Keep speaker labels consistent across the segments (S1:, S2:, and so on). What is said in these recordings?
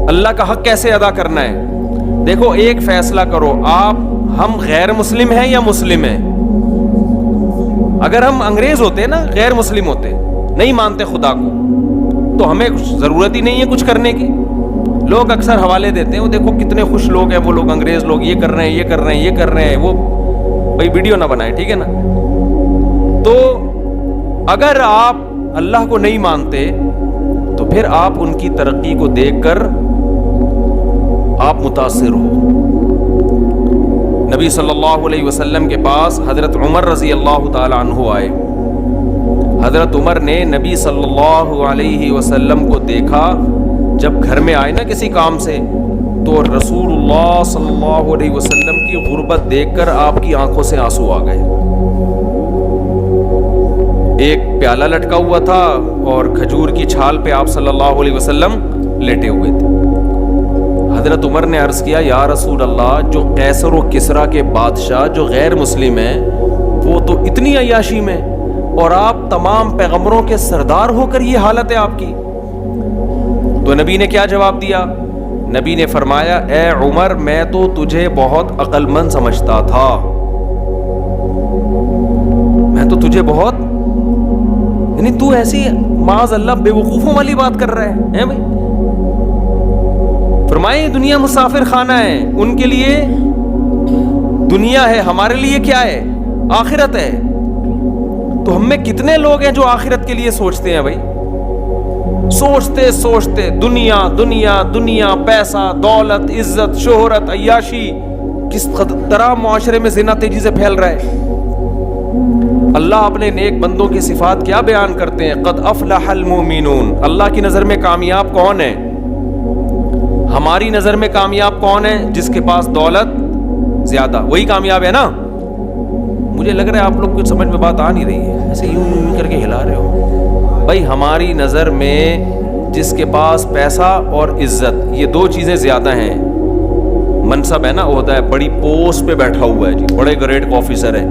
S1: اللہ کا حق کیسے ادا کرنا ہے. دیکھو ایک فیصلہ کرو, ہم غیر مسلم ہیں یا مسلم ہیں؟ اگر ہم انگریز ہوتے نا, غیر مسلم ہوتے, نہیں مانتے خدا کو, تو ہمیں ضرورت ہی نہیں ہے کچھ کرنے کی. لوگ اکثر حوالے دیتے ہیں, وہ دیکھو کتنے خوش لوگ ہیں وہ لوگ, انگریز لوگ یہ کر رہے ہیں, یہ کر رہے ہیں, یہ کر رہے ہیں. وہ بھائی ویڈیو نہ بنائے, ٹھیک ہے نا. تو اگر آپ اللہ کو نہیں مانتے تو پھر آپ ان کی ترقی کو دیکھ کر آپ متاثر ہو. نبی صلی اللہ علیہ وسلم کے پاس حضرت عمر رضی اللہ تعالی عنہ آئے. حضرت عمر نے نبی صلی اللہ علیہ وسلم کو دیکھا, جب گھر میں آئے نا کسی کام سے, تو رسول اللہ صلی اللہ علیہ وسلم کی غربت دیکھ کر آپ کی آنکھوں سے آنسو آ گئے. ایک پیالہ لٹکا ہوا تھا اور کھجور کی چھال پہ آپ صلی اللہ علیہ وسلم لیٹے ہوئے تھے. حضرت عمر نے عرض کیا, یا رسول اللہ, جو قیصر و کسریٰ کے بادشاہ جو غیر مسلم ہیں وہ تو اتنی عیاشی میں, اور آپ تمام پیغمبروں کے سردار ہو کر یہ حالت ہے آپ کی. تو نبی نے کیا جواب دیا؟ نبی نے فرمایا, اے عمر, میں تو تجھے بہت عقل مند سمجھتا تھا, میں تو تجھے بہت, یعنی تو ایسی معاذ اللہ بے وقوفوں والی بات کر رہا ہے بھائی. فرمائے دنیا مسافر خانہ ہے, ان کے لیے دنیا ہے, ہمارے لیے کیا ہے؟ آخرت ہے. تو ہم میں کتنے لوگ ہیں جو آخرت کے لیے سوچتے ہیں بھائی, سوچتے سوچتے دنیا دنیا دنیا, پیسہ, دولت, عزت, شہرت, عیاشی, کس طرح معاشرے میں زنا تیزی سے پھیل رہا ہے. اللہ اپنے نیک بندوں کی صفات کیا بیان کرتے ہیں؟ قد افلح المؤمنون. اللہ کی نظر میں کامیاب کون ہے؟ ہماری نظر میں کامیاب کون ہے؟ جس کے پاس دولت زیادہ, وہی کامیاب ہے نا. مجھے لگ رہا ہے آپ لوگ کچھ سمجھ میں بات آ نہیں رہی ہے, ایسے یوں کر کے ہلا رہے ہو. بھائی ہماری نظر میں جس کے پاس پیسہ اور عزت, یہ دو چیزیں زیادہ ہیں. منصب ہے نا, ہوتا ہے بڑی پوسٹ پہ بیٹھا ہوا ہے جی, بڑے گریڈ کا آفیسر ہے.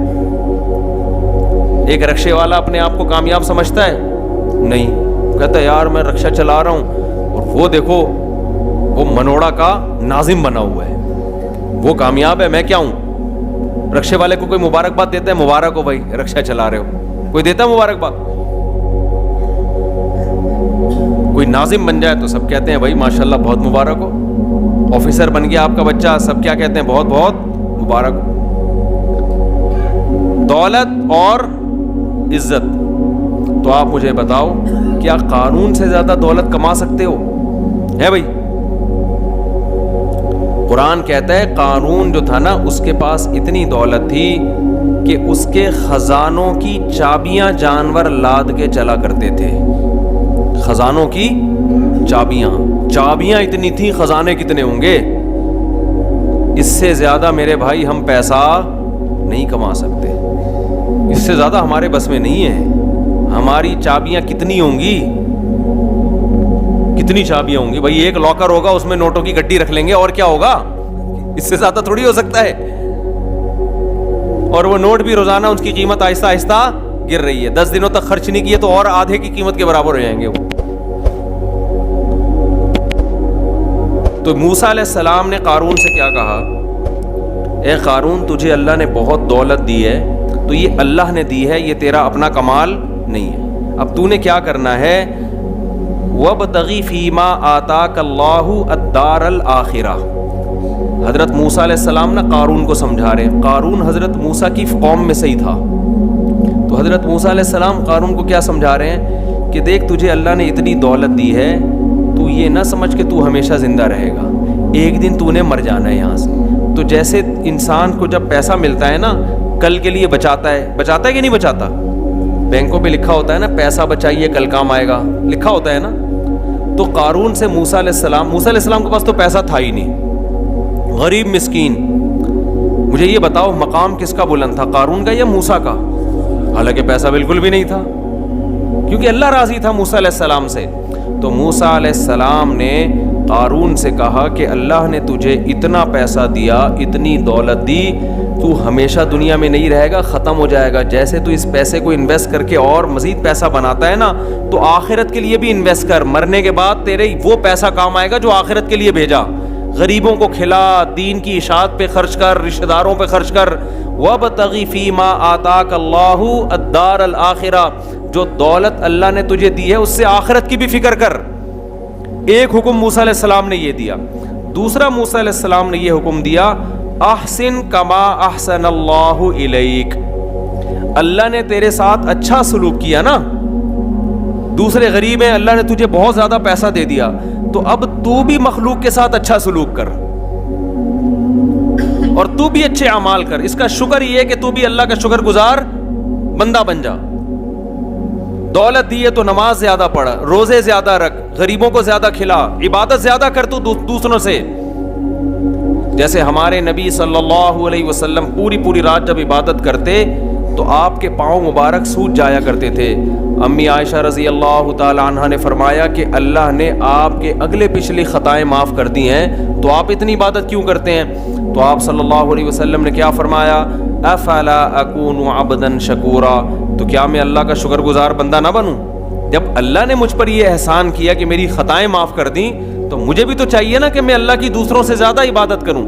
S1: ایک رکشے والا اپنے آپ کو کامیاب سمجھتا ہے؟ نہیں, کہتا ہے یار میں رکشہ چلا رہا ہوں, اور وہ دیکھو وہ منوڑا کا ناظم بنا ہوا ہے, وہ کامیاب ہے, میں کیا ہوں. رکشے والے کو کوئی مبارکباد دیتا ہے؟ مبارک ہو بھائی رکشہ چلا رہے ہو, کوئی دیتا ہے مبارکباد؟ کوئی ناظم بن جائے تو سب کہتے ہیں بھائی ماشاءاللہ بہت مبارک ہو. آفیسر بن گیا آپ کا بچہ, سب کیا کہتے ہیں؟ بہت بہت مبارک ہو. دولت اور عزت, تو آپ مجھے بتاؤ کیا قارون سے زیادہ دولت کما سکتے ہو؟ ہے بھائی. قرآن کہتا ہے قارون جو تھا نا, اس کے پاس اتنی دولت تھی کہ اس کے خزانوں کی چابیاں جانور لاد کے چلا کرتے تھے. خزانوں کی چابیاں اتنی تھیں, خزانے کتنے ہوں گے؟ اس سے زیادہ میرے بھائی ہم پیسہ نہیں کما سکتے, اس سے زیادہ ہمارے بس میں نہیں ہے. ہماری چابیاں کتنی ہوں گی؟ کتنی چابیاں ہوں گی بھائی؟ ایک لاکر ہوگا, اس میں نوٹوں کی گڈی رکھ لیں گے, اور کیا ہوگا؟ اس سے زیادہ تھوڑی ہو سکتا ہے. اور وہ نوٹ بھی روزانہ اس کی قیمت آہستہ آہستہ گر رہی ہے. 10 دنوں تک خرچ نہیں کیے تو اور آدھے کی قیمت کے برابر ہو جائیں گے وہ. تو موسیٰ علیہ السلام نے قارون سے کیا کہا؟ اے قارون, تجھے اللہ نے بہت دولت دی ہے, تو یہ اللہ نے دی ہے, یہ تیرا اپنا کمال نہیں ہے. اب تو نے کیا کرنا ہے؟ وَابْتَغِ فِي مَا آتَاكَ اللَّهُ الدَّارَ الْآخِرَةَ. حضرت موسیٰ علیہ السلام نا قارون کو سمجھا رہے ہیں. قارون حضرت موسیٰ کی قوم میں سے ہی تھا. تو حضرت موسیٰ علیہ السلام قارون کو کیا سمجھا رہے ہیں کہ دیکھ تجھے اللہ نے اتنی دولت دی ہے, تو یہ نہ سمجھ کہ تو ہمیشہ زندہ رہے گا, ایک دن تو نے مر جانا ہے یہاں سے. تو جیسے انسان کو جب پیسہ ملتا ہے نا, کل کے لیے بچاتا ہے کہ نہیں بچاتا؟ بینکوں پہ لکھا ہوتا ہے نا, پیسہ بچائیے کل کام آئے گا, لکھا ہوتا ہے نا. تو قارون سے موسیٰ علیہ السلام کے پاس تو پیسہ تھا ہی نہیں, غریب مسکین. مجھے یہ بتاؤ مقام کس کا بلند تھا, قارون کا یا موسیٰ کا؟ حالانکہ پیسہ بالکل بھی نہیں تھا, کیونکہ اللہ راضی تھا موسیٰ علیہ السلام سے. تو موسیٰ علیہ السلام نے قارون سے کہا کہ اللہ نے تجھے اتنا پیسہ دیا, اتنی دولت دی, تو ہمیشہ دنیا میں نہیں رہے گا, ختم ہو جائے گا. جیسے تو اس پیسے کو انویسٹ کر کے اور مزید پیسہ بناتا ہے نا, تو آخرت کے لیے بھی انویسٹ کر. مرنے کے بعد تیرے وہ پیسہ کام آئے گا جو آخرت کے لیے بھیجا. غریبوں کو کھلا, دین کی اشاعت پہ خرچ کر, رشتہ داروں پہ خرچ کر. وَابْتَغِ فِي مَا آتَاكَ اللَّهُ الدَّارَ الْآخِرَةَ, جو دولت اللہ نے تجھے دی ہے اس سے آخرت کی بھی فکر کر. ایک حکم موسیٰ علیہ السلام نے یہ دیا. دوسرا موسیٰ علیہ السلام نے یہ حکم دیا, احسن کما احسن اللہ الیک, اللہ نے تیرے ساتھ اچھا سلوک کیا نا. دوسرے غریب ہیں, اللہ نے تجھے بہت زیادہ پیسہ دے دیا, تو اب تو بھی مخلوق کے ساتھ اچھا سلوک کر اور تو بھی اچھے اعمال کر. اس کا شکر یہ ہے کہ تو بھی اللہ کا شکر گزار بندہ بن جا. دولت دی ہے تو نماز زیادہ پڑھ, روزے زیادہ رکھ, غریبوں کو زیادہ کھلا, عبادت زیادہ کر تو دوسروں سے. جیسے ہمارے نبی صلی اللہ علیہ وسلم پوری رات جب عبادت کرتے تو آپ کے پاؤں مبارک سوج جایا کرتے تھے. امی عائشہ رضی اللہ تعالی عنہا نے فرمایا کہ اللہ نے آپ کے اگلے پچھلی خطائیں معاف کر دی ہیں, تو آپ اتنی عبادت کیوں کرتے ہیں؟ تو آپ صلی اللہ علیہ وسلم نے کیا فرمایا, افلا اکون عبدا شکورا, تو کیا میں اللہ کا شکر گزار بندہ نہ بنوں؟ جب اللہ نے مجھ پر یہ احسان کیا کہ میری خطائیں معاف کر دیں, تو مجھے بھی تو چاہیے نا کہ میں اللہ کی دوسروں سے زیادہ عبادت کروں.